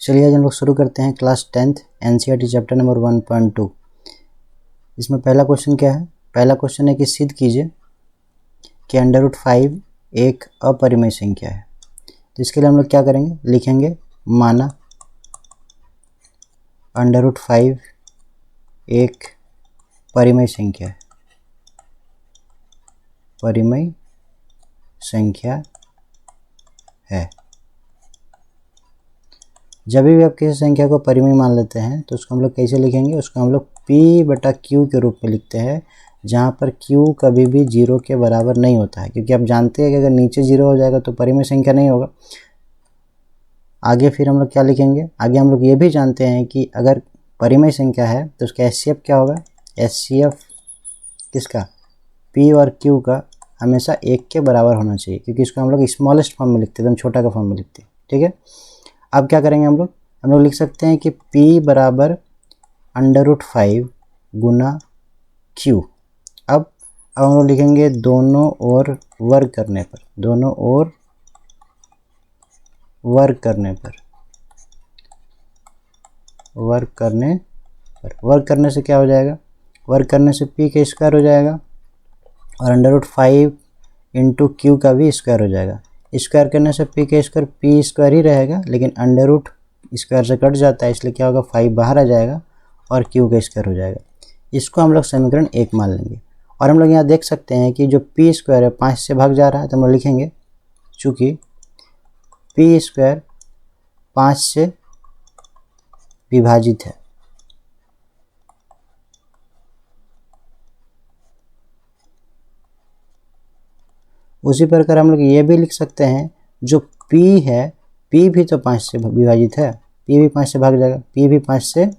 चलिए आज हम लोग शुरू करते हैं class 10th NCERT chapter number 1.2। इसमें पहला क्वेश्चन क्या है? पहला क्वेश्चन है कि सिद्ध कीजिए कि √5 एक अपरिमेय संख्या है। तो इसके लिए हम लोग क्या करेंगे, लिखेंगे माना √5 एक परिमेय संख्या है, परिमेय संख्या है। जब भी आप किसी संख्या को परिमेय मान लेते हैं तो उसको हम लोग कैसे लिखेंगे? उसको हम लोग P/Q के रूप में लिखते हैं, जहाँ पर Q कभी भी 0 के बराबर नहीं होता है, क्योंकि आप जानते हैं कि अगर नीचे 0 हो जाएगा तो परिमेय संख्या नहीं होगा। आगे फिर हम लोग क्या लिखेंगे? आगे हम लोग ये भी जानते हैं कि अगर परिमेय संख्या है तो उसका HCF क्या होगा? HCF किसका? P और Q का हमेशा 1 के बराबर होना चाहिए, क्योंकि इसको हम लोग स्मॉलेस्ट फॉर्म में लिखते हैं, एकदम छोटा का फॉर्म में लिखते हैं। ठीक है, अब क्या करेंगे हम लोग लिख सकते हैं कि P बराबर √5 गुना Q। अब हम लोग लिखेंगे दोनों ओर वर्ग करने पर, दोनों ओर वर्ग करने पर, वर्ग करने से क्या हो जाएगा? वर्ग करने से P का स्क्वायर हो जाएगा और √5 इंटू Q का भी स्क्वायर हो जाएगा। स्क्वायर करने से P का स्क्वायर P स्क्वायर ही रहेगा, लेकिन अंडर स्क्वायर से कट जाता है, इसलिए क्या होगा? 5 बाहर आ जाएगा और Q का स्क्वायर हो जाएगा। इसको हम लोग समीकरण 1 मान लेंगे। और हम लोग यहाँ देख सकते हैं कि जो P स्क्वायर है 5 से भाग जा रहा है, तो हम लोग लिखेंगे चूँकि P स्क्वायर 5 से विभाजित है, उसी प्रकार हम लोग ये भी लिख सकते हैं जो P है, P भी तो 5 से विभाजित है, P भी 5 से भाग जाएगा, P भी 5 से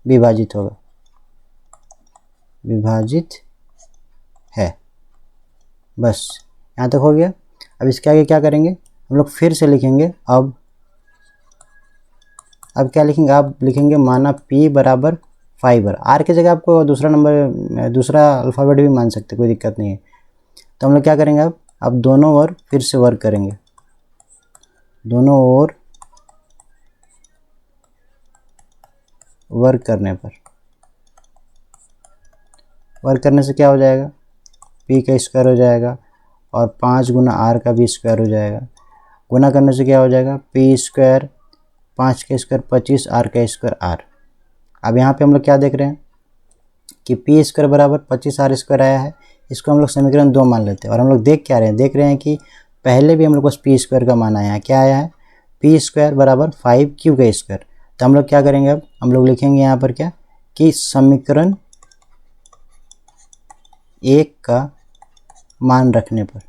विभाजित होगा, विभाजित है। बस यहाँ तक हो गया। अब इसके आगे क्या करेंगे? हम लोग फिर से लिखेंगे। अब क्या लिखेंगे? अब लिखेंगे माना P बराबर 5 R की जगह आपको दूसरा अल्फ़ाबेट भी मान सकते, कोई दिक्कत नहीं है। तो हम लोग क्या करेंगे? अब दोनों ओर फिर से वर्ग करेंगे, दोनों ओर वर्ग करने पर, वर्ग करने से क्या हो जाएगा? P का स्क्वायर हो जाएगा और 5 गुना R का भी स्क्वायर हो जाएगा। गुना करने से क्या हो जाएगा? P स्क्वायर 5 का स्क्वायर 25, R का स्क्वायर R। अब यहाँ पे हम लोग क्या देख रहे हैं कि P स्क्वायर बराबर 25 R स्क्वायर आया है। इसको हम लोग समीकरण 2 मान लेते हैं। और हम लोग देख क्या रहे हैं? देख रहे हैं कि पहले भी हम लोग को P स्क्वायर का मान आया है। क्या आया है? P स्क्वायर बराबर 5Q का स्क्वायर। तो हम लोग क्या करेंगे? अब हम लोग लिखेंगे यहाँ पर क्या कि समीकरण 1 का मान रखने पर,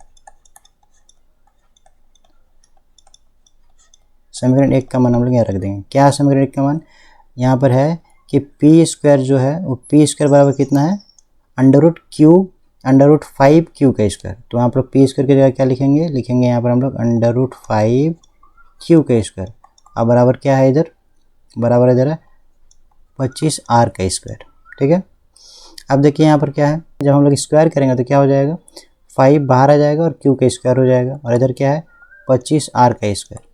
समीकरण 1 का मान हम लोग यहाँ रख देंगे। क्या है समीकरण 1 का मान? यहाँ पर है कि P स्क्वायर जो है वो P स्क्वायर बराबर कितना है? √5Q का स्क्वायर। तो यहाँ पर P स्क्वायर की जगह क्या लिखेंगे? लिखेंगे यहाँ पर हम लोग √5Q का स्क्वायर। अब बराबर क्या है इधर? बराबर इधर है 25R का स्क्वायर। ठीक है, अब देखिए यहाँ पर क्या है, जब हम लोग स्क्वायर करेंगे तो क्या हो जाएगा? 5 बाहर आ जाएगा और Q का स्क्वायर हो जाएगा, और इधर क्या है? 25R का स्क्वायर।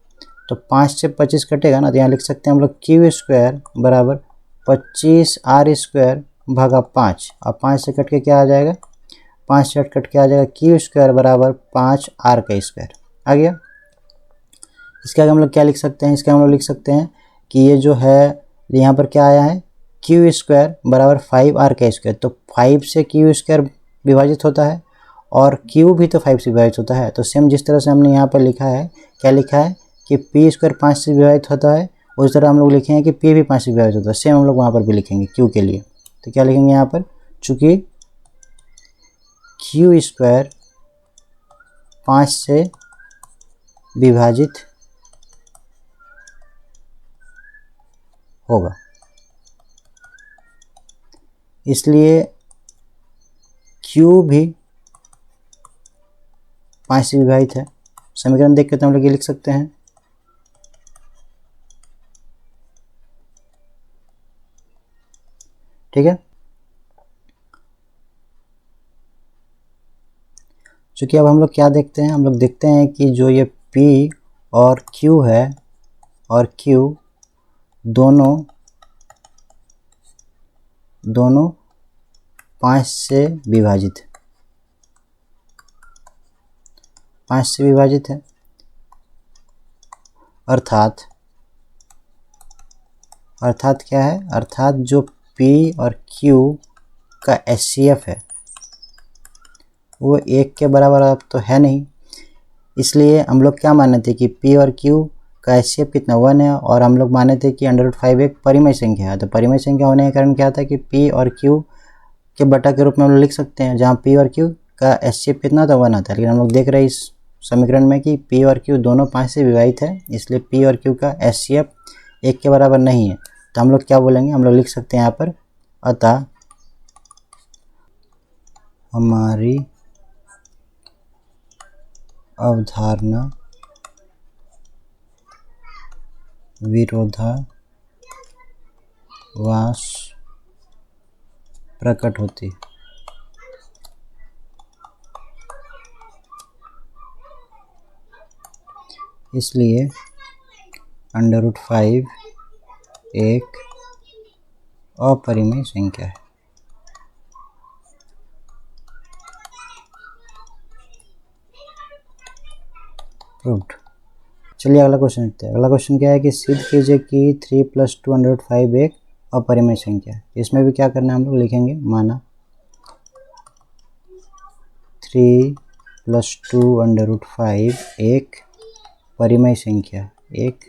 तो 5 से 25 कटेगा ना, तो यहाँ लिख सकते हैं हम लोग Q स्क्वायर बराबर 25R स्क्वायर भागा 5, और 5 से कट के क्या आ जाएगा? 5 से कट के आ जाएगा Q स्क्वायर बराबर 5R का स्क्वायर। आ गया। इसके आगे हम लोग क्या लिख सकते हैं? इसके हम लोग लिख सकते हैं कि ये जो है यहाँ पर क्या आया है? Q स्क्वायर बराबर 5R का स्क्वायर। तो 5 से Q स्क्वायर विभाजित होता है और Q भी तो 5 से विभाजित होता है। तो सेम जिस तरह से हमने यहाँ पर लिखा है, क्या लिखा है कि P स्क्वायर 5 से विभाजित होता है, उस तरह हम लोग लिखे हैं कि P भी 5 से विभाजित होता है। सेम हम लोग वहाँ पर भी लिखेंगे Q के लिए। तो क्या लिखेंगे यहाँ पर? चूँकि Q स्क्वायर 5 से विभाजित होगा, इसलिए Q भी 5 से विभाजित है। समीकरण देख के तो हम लोग ये लिख सकते हैं। ठीक है, चूँकि अब हम लोग क्या देखते हैं? हम लोग देखते हैं कि जो ये P और Q है, और Q दोनों 5 से विभाजित है, अर्थात क्या है, अर्थात जो P और Q का HCF है वो 1 के बराबर अब तो है नहीं, इसलिए हम लोग क्या माने थे कि P और Q का HCF कितना 1 है, और हम लोग माने थे कि √5 एक परिमेय संख्या है। तो परिमेय संख्या होने के कारण क्या था कि P और Q के बटा के रूप में हम लोग लिख सकते हैं, जहाँ P और Q का HCF कितना था 1 आता है। लेकिन हम लोग देख रहे हैं इस समीकरण में कि P और Q दोनों 5 से विभाजित है, इसलिए P और Q का HCF 1 के बराबर नहीं है। तो हम लोग क्या बोलेंगे, हम लोग लिख सकते हैं यहाँ पर, अतः हमारी अवधारणा विरोधाभास प्रकट होती। इसलिए √5 एक अपरिमेय संख्या है। प्रूव्ड। चलिए अगला क्वेश्चन देखते हैं। अगला क्वेश्चन क्या है कि सिद्ध कीजिए कि 3 + 2 √5 एक अपरिमेय संख्या है। इसमें भी क्या करना है, हम लोग लिखेंगे माना 3 + 2 √5 एक परिमेय संख्या, एक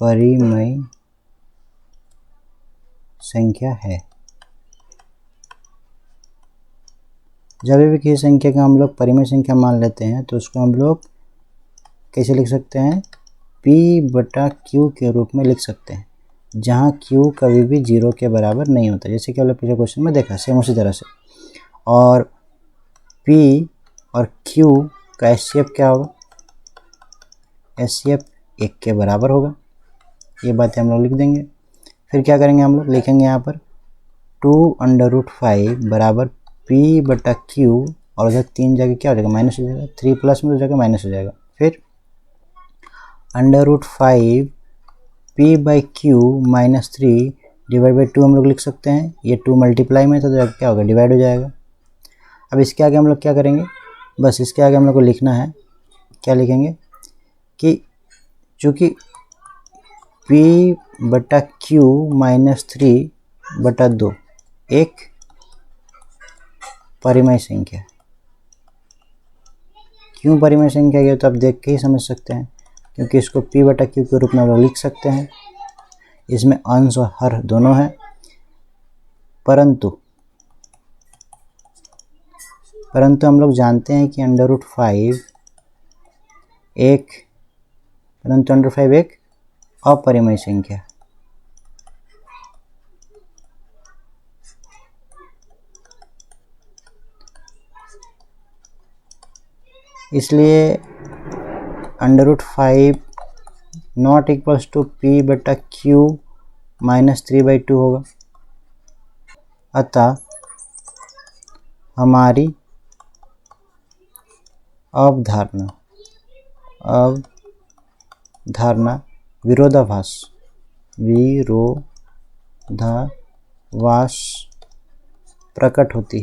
परिमेय संख्या है। जब भी किसी संख्या का हम लोग परिमेय संख्या मान लेते हैं तो उसको हम लोग कैसे लिख सकते हैं, P/Q के रूप में लिख सकते हैं, जहाँ Q कभी भी 0 के बराबर नहीं होता, जैसे कि हमने पिछले क्वेश्चन में देखा, सेम उसी तरह से। और P और Q का HCF क्या होगा, HCF 1 के बराबर होगा। ये बातें हम लोग लिख देंगे। फिर क्या करेंगे, हम लोग लिखेंगे यहाँ पर 2 √5 बराबर P/Q, और उधर 3 जगह क्या हो जाएगा, माइनस हो जाएगा, 3 प्लस में हो जाएगा माइनस हो जाएगा। फिर √5 P/Q -3 / 2 हम लोग लिख सकते हैं। ये 2 मल्टीप्लाई में तो क्या होगा, डिवाइड हो जाएगा। अब इसके आगे हम लोग क्या करेंगे, बस इसके आगे हम लोग को लिखना है, क्या लिखेंगे कि चूँकि P/Q -3/2 एक परिमेय संख्या। क्यों परिमेय संख्या है तो आप देख के ही समझ सकते हैं, क्योंकि इसको P/Q के रूप में हम लोग लिख सकते हैं। इसमें अंश और हर दोनों हैं, परंतु हम लोग जानते हैं कि √5 एक अपरिमेय संख्या। इसलिए √5 नॉट इक्वल्स टू P/Q -3/2 होगा। अतः हमारी अवधारणा विरोधाभास प्रकट होती।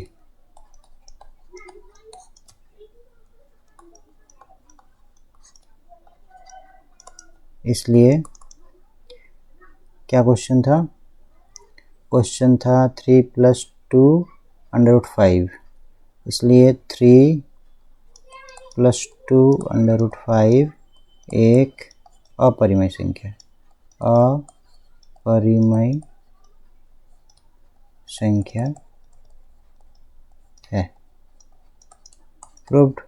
इसलिए क्या क्वेश्चन था, 3 + 2 √5, इसलिए 3 + 2 √5 एक अपरिमेय संख्या है। प्रूव्ड।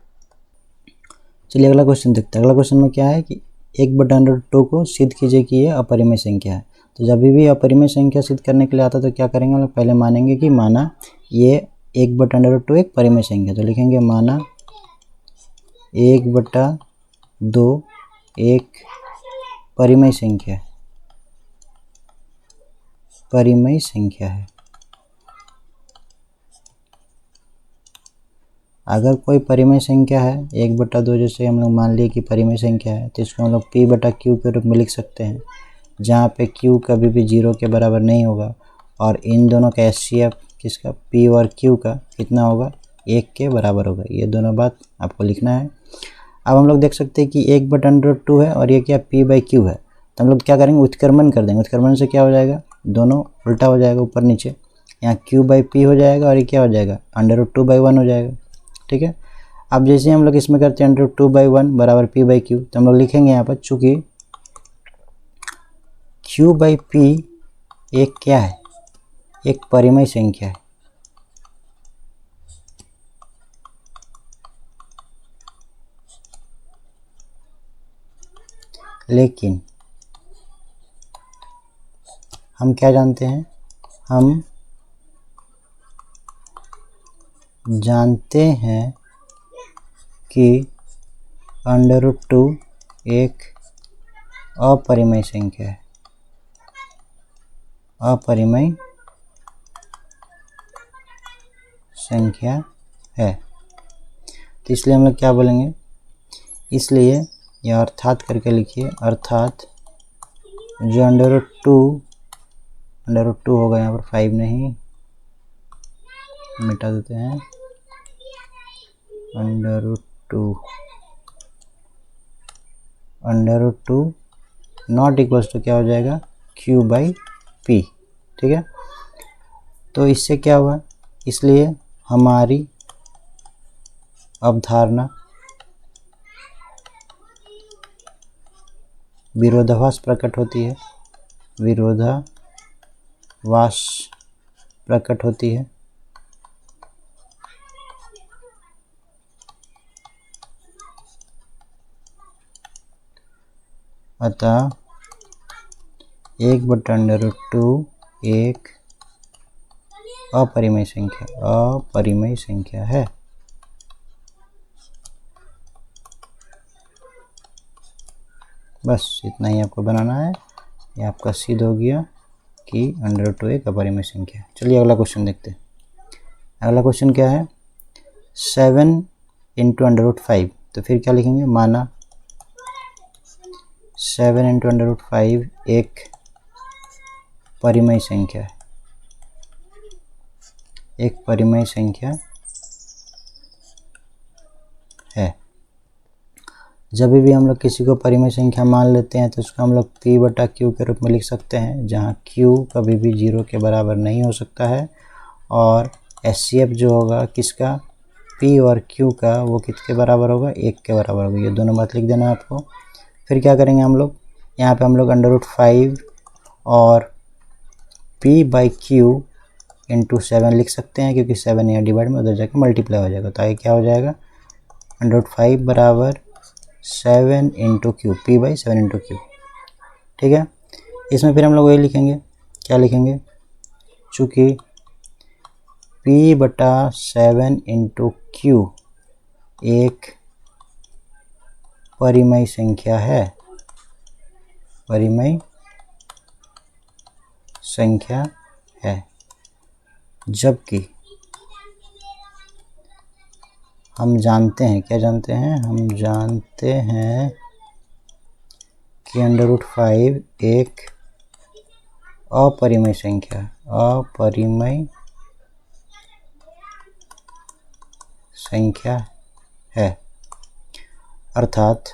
चलिए अगला क्वेश्चन देखते हैं। अगला क्वेश्चन में क्या है कि 1/√2 को सिद्ध कीजिए कि ये अपरिमेय संख्या है। तो जब भी अपरिमेय संख्या सिद्ध करने के लिए आता है तो क्या करेंगे, हम लोग पहले मानेंगे कि माना ये 1/√2 एक परिमेय संख्या। तो लिखेंगे माना 1/2 एक परिमेय संख्या है। अगर कोई परिमेय संख्या है 1/2, जैसे हम लोग मान लिए कि परिमेय संख्या है, तो इसको हम लोग P/Q के रूप में लिख सकते हैं। जहाँ पे q कभी भी 0 के बराबर नहीं होगा और इन दोनों का HCF किसका p और q का कितना होगा 1 के बराबर होगा। ये दोनों बात आपको लिखना है। अब हम लोग देख सकते हैं कि 1/√2 है और ये क्या p/q है, तो हम लोग क्या करेंगे उत्क्रमण कर देंगे। उत्क्रमण से क्या हो जाएगा, दोनों उल्टा हो जाएगा ऊपर नीचे, यहाँ q/p हो जाएगा और ये क्या हो जाएगा √2/1 हो जाएगा। ठीक है, अब जैसे हम लोग इसमें करते हैं √2/1 बराबर p/q, तो हम लोग लिखेंगे यहाँ पर चूँकि q/p एक क्या है, एक परिमेय संख्या है। लेकिन हम क्या जानते हैं, हम जानते हैं कि √2 एक अपरिमेय संख्या है, अपरिमेय संख्या है। तो इसलिए हम लोग क्या बोलेंगे, इसलिए यह अर्थात करके लिखिए, अर्थात जो √2 होगा, यहाँ पर 5 नहीं, मिटा देते हैं, √2 नॉट इक्वल्स टू क्या हो जाएगा q/p। ठीक है, तो इससे क्या हुआ, इसलिए हमारी अवधारणा विरोधाभास प्रकट होती है, विरोधाभास प्रकट होती है। अतः 1/√2 एक अपरिमेय संख्या है। बस इतना ही आपको बनाना है, ये आपका सिद्ध हो गया कि √2 एक अपरिमेय संख्या है। चलिए अगला क्वेश्चन देखते हैं। अगला क्वेश्चन क्या है, 7 × √5, तो फिर क्या लिखेंगे, माना 7 × √5 एक परिमेय संख्या है, एक परिमेय संख्या है। जब भी हम लोग किसी को परिमेय संख्या मान लेते हैं तो उसको हम लोग p/q के रूप में लिख सकते हैं, जहाँ q कभी भी 0 के बराबर नहीं हो सकता है और HCF जो होगा किसका, p और q का, वो किसके बराबर होगा, 1 के बराबर होगा। ये दोनों बात लिख देना है आपको। फिर क्या करेंगे हम लोग, यहाँ पे हम लोग √5 और p/q × 7 लिख सकते हैं, क्योंकि 7 यहाँ डिवाइड में उधर जाके मल्टीप्लाई हो जाएगा। तो आगे क्या हो जाएगा, √5 बराबर 7 × q, p/7 × q। ठीक है, इसमें फिर हम लोग वही लिखेंगे, क्या लिखेंगे, चूँकि p/7 × q एक परिमेय संख्या है, परिमेय संख्या है, जबकि हम जानते हैं, क्या जानते हैं, हम जानते हैं कि √5 एक अपरिमेय संख्या, अपरिमेय संख्या है। अर्थात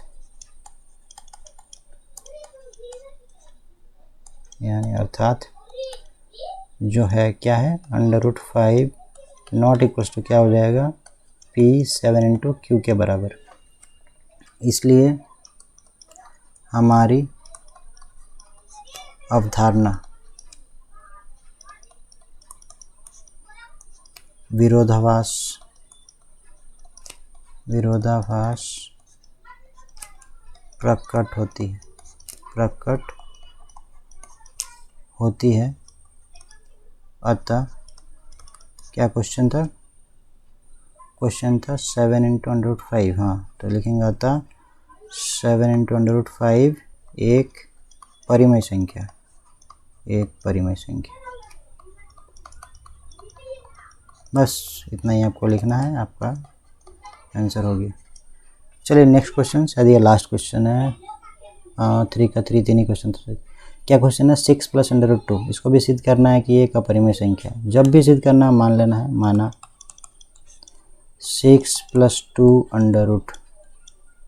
जो है क्या है, √5 नॉट इक्वल्स टू क्या हो जाएगा p/7 × q के बराबर। इसलिए हमारी अवधारणा विरोधाभास प्रकट होती है। अतः क्या क्वेश्चन था, 7 × √5, हाँ, तो लिखेंगे अतः 7 × √5 एक परिमेय संख्या, बस इतना ही आपको लिखना है, आपका आंसर हो गया। चलिए नेक्स्ट क्वेश्चन, शायद ये लास्ट क्वेश्चन है, 3 का 3 तीन ही क्वेश्चन था। क्या क्वेश्चन है, 6 प्लस अंडर रूट 2, इसको भी सिद्ध करना है कि ये एक अपरिमेय संख्या है। जब भी सिद्ध करना है मान लेना है, माना 6 प्लस 2 अंडर रूट,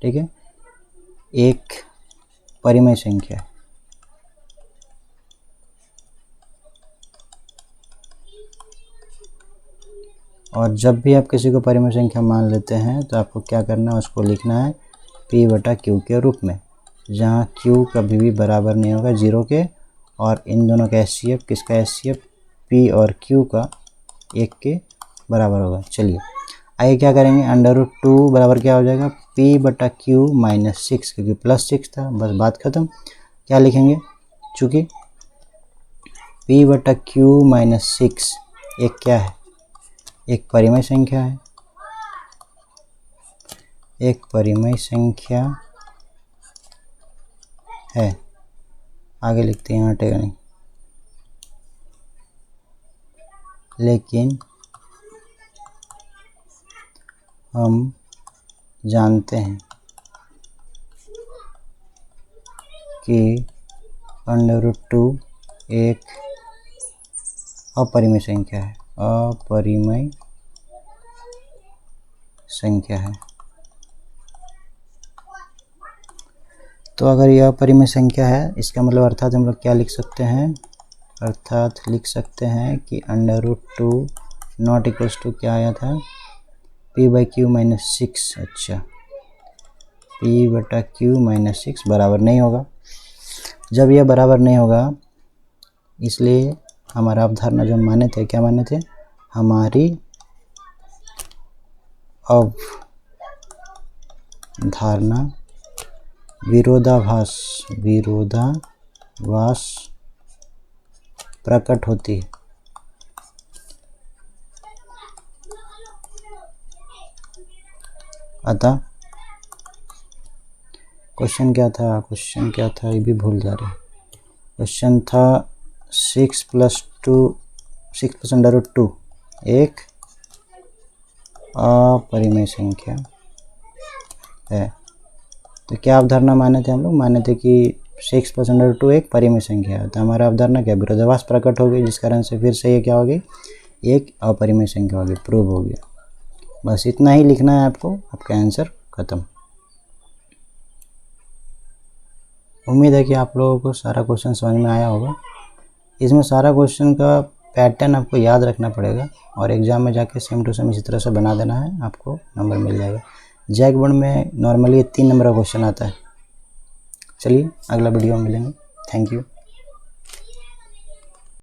ठीक है, एक परिमेय संख्या है। और जब भी आप किसी को परिमेय संख्या मान लेते हैं तो आपको क्या करना है, उसको लिखना है p बटा q के रूप में, जहाँ q कभी भी बराबर नहीं होगा 0 के, और इन दोनों का HCF, किसका HCF, p और q का 1 के बराबर होगा। चलिए आइए क्या करेंगे, अंडर रूट 2 बराबर क्या हो जाएगा, p बटा q माइनस 6, क्योंकि प्लस 6 था, बस बात खत्म। क्या लिखेंगे, चूँकि p बटा q माइनस 6 एक क्या है, एक परिमेय संख्या है, एक परिमेय संख्या है। आगे लिखते हैं, हटेगा नहीं, लेकिन हम जानते हैं कि अंडर रूट 2 एक अपरिमेय संख्या है, अपरिमेय संख्या है। तो अगर यह अपरिमेय संख्या है, इसका मतलब अर्थात हम लोग क्या लिख सकते हैं, अर्थात लिख सकते हैं कि under root 2 not equals to क्या आया था, p बाई क्यू माइनस 6। अच्छा, p बटा क्यू माइनस 6 बराबर नहीं होगा। जब यह बराबर नहीं होगा, इसलिए हमारा अवधारणा जो माने थे, क्या माने थे, हमारी अवधारणा विरोधाभास प्रकट होती है। अतः क्वेश्चन क्या था, ये भी भूल जा रहे। क्वेश्चन था 6 प्लस अंडर रूट 2 एक अपरिमेय संख्या है। तो क्या अवधारणा माने थे हम लोग, माने थे कि 6 प्लस अंडर रूट 2 एक परिमेय संख्या है। तो हमारा अवधारणा क्या, विरोधाभास प्रकट हो गई, जिस कारण से फिर से ये क्या हो गई, एक अपरिमेय संख्या हो गई, प्रूव हो गया। बस इतना ही लिखना है आपको, आपका आंसर खत्म। उम्मीद है कि आप लोगों को सारा क्वेश्चन समझ में आया होगा। इसमें सारा क्वेश्चन का पैटर्न आपको याद रखना पड़ेगा, और एग्जाम में जाके सेम टू सेम इसी तरह से बना देना है, आपको नंबर मिल जाएगा। जैक बोर्ड में नॉर्मली 3 नंबर का क्वेश्चन आता है। चलिए अगला वीडियो में मिलेंगे। Thank you.